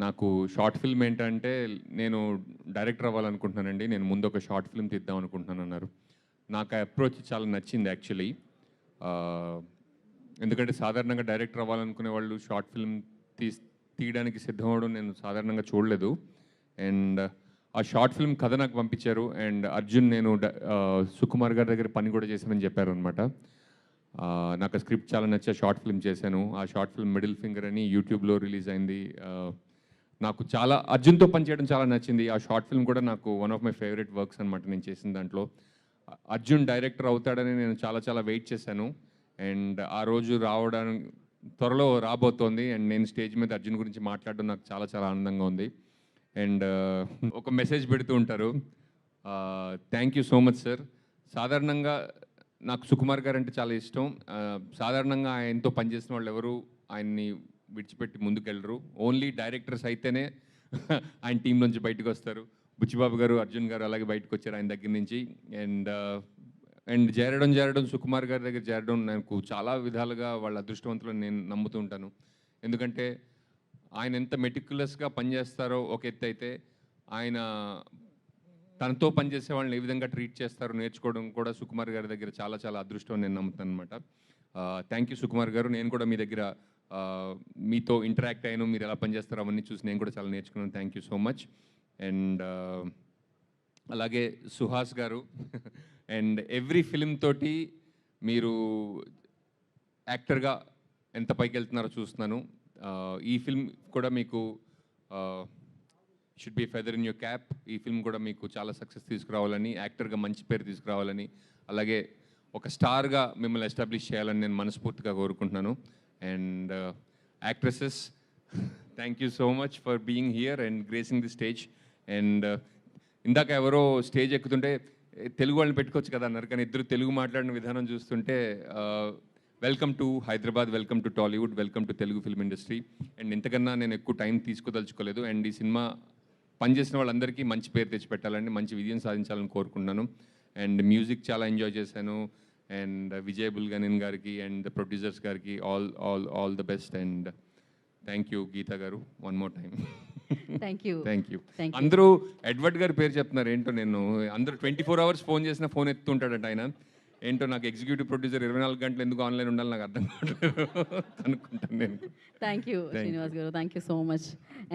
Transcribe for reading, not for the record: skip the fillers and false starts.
నాకు short film ఏంటంటే నేను డైరెక్టర్ అవ్వాలనుకుంటున్నానండి. నేను ముందు ఒక షార్ట్ ఫిల్మ్ తీద్దాం అనుకుంటున్నానన్నారు. నాకు ఆ అప్రోచ్ చాలా నచ్చింది యాక్చువల్లీ. ఎందుకంటే సాధారణంగా డైరెక్టర్ అవ్వాలనుకునే వాళ్ళు షార్ట్ ఫిల్మ్ తీయడానికి సిద్ధమవ్వడం నేను సాధారణంగా చూడలేదు. అండ్ ఆ షార్ట్ ఫిల్మ్ కథ నాకు పంపించారు. అండ్ అర్జున్ నేను సుకుమార్ గారి దగ్గర పని కూడా చేశానని చెప్పారు అనమాట. నాకు ఆ స్క్రిప్ట్ చాలా నచ్చి షార్ట్ ఫిల్మ్ చేశాను. ఆ షార్ట్ ఫిల్మ్ మిడిల్ ఫింగర్ అని యూట్యూబ్లో రిలీజ్ అయింది. నాకు చాలా అర్జున్తో పనిచేయడం చాలా నచ్చింది. ఆ షార్ట్ ఫిల్మ్ కూడా నాకు one of my favourite works అనమాట నేను చేసిన దాంట్లో. అర్జున్ డైరెక్టర్ అవుతాడని నేను చాలా చాలా వెయిట్ చేశాను. అండ్ ఆ రోజు త్వరలో రాబోతోంది. అండ్ నేను స్టేజ్ మీద అర్జున్ గురించి మాట్లాడడం నాకు చాలా చాలా ఆనందంగా ఉంది. అండ్ ఒక మెసేజ్ పెడుతూ ఉంటారు. Thank you so much sir. సాధారణంగా నాకు సుకుమార్ గారు అంటే చాలా ఇష్టం. సాధారణంగా ఆయనతో పనిచేసిన వాళ్ళు ఎవరు ఆయన్ని విడిచిపెట్టి ముందుకెళ్ళరు. ఓన్లీ డైరెక్టర్స్ అయితేనే ఆయన టీం నుంచి బయటకు వస్తారు. బుచ్చిబాబు గారు, అర్జున్ గారు అలాగే బయటకు వచ్చారు ఆయన దగ్గర నుంచి. అండ్ చేరడం సుకుమార్ గారి దగ్గర చేరడం నాకు చాలా విధాలుగా వాళ్ళ అదృష్టవంతులను నేను నమ్ముతూ ఉంటాను. ఎందుకంటే ఆయన ఎంత మెటిక్యులస్గా పనిచేస్తారో ఒక ఎత్తు అయితే, ఆయన తనతో పనిచేసే వాళ్ళని ఏ విధంగా ట్రీట్ చేస్తారో నేర్చుకోవడం కూడా సుకుమార్ గారి దగ్గర చాలా చాలా అదృష్టం నేను నమ్ముతాను అనమాట. థ్యాంక్ యూ సుకుమార్ గారు. నేను కూడా మీ దగ్గర మీతో ఇంటరాక్ట్ అయ్యాను. మీరు ఎలా పనిచేస్తారో అవన్నీ చూసి నేను కూడా చాలా నేర్చుకున్నాను. Thank you so much. And అలాగే సుహాస్ గారు అండ్ ఎవ్రీ ఫిలిం తోటి మీరు యాక్టర్గా ఎంత పైకి వెళ్తున్నారో చూస్తున్నాను. ఈ ఫిల్మ్ కూడా మీకు should be feather in your cap. ఈ ఫిల్మ్ కూడా మీకు చాలా సక్సెస్ తీసుకురావాలని, యాక్టర్గా మంచి పేరు తీసుకురావాలని, అలాగే ఒక స్టార్గా మిమ్మల్ని ఎస్టాబ్లిష్ చేయాలని నేను మనస్ఫూర్తిగా కోరుకుంటున్నాను. And actresses, thank you so much for being here and gracing the stage. And ఇందాక ఎవరో స్టేజ్ ఎక్కుతుంటే తెలుగు వాళ్ళని పెట్టుకోవచ్చు కదా అన్నారు, కానీ ఇద్దరు తెలుగు మాట్లాడిన విధానం చూస్తుంటే welcome to Hyderabad, welcome to Tollywood, welcome to Telugu film industry. And ఇంతకన్నా నేను ఎక్కువ టైం తీసుకోదలుచుకోలేదు. అండ్ ఈ సినిమా పనిచేసిన వాళ్ళందరికీ మంచి పేరు తెచ్చిపెట్టాలని, మంచి విజయం సాధించాలని కోరుకుంటున్నాను. అండ్ మ్యూజిక్ చాలా ఎంజాయ్ చేశాను. అండ్ విజయ్ బుల్గనిన్ గారికి అండ్ ప్రొడ్యూసర్స్ గారికి all the best. And thank you Geetha గారు, one more time thank you. Thank you. అందరూ ఎడ్వర్డ్ గారి పేరు చెప్తున్నారు. ఏంటో నేను అందరూ 24 hours ఫోన్ చేసినా ఫోన్ ఎత్తుంటాడంట ఆయన. ఏంటో నాకు ఎగ్జిక్యూటివ్ ప్రొడ్యూసర్ 24 గంటలు ఎందుకు ఆన్లైన్ ఉండాలి నాకు అర్థం కావట్లేదు అనుకుంటాను నేను. థ్యాంక్ యూ శ్రీనివాస్ గారు. Thank you so much.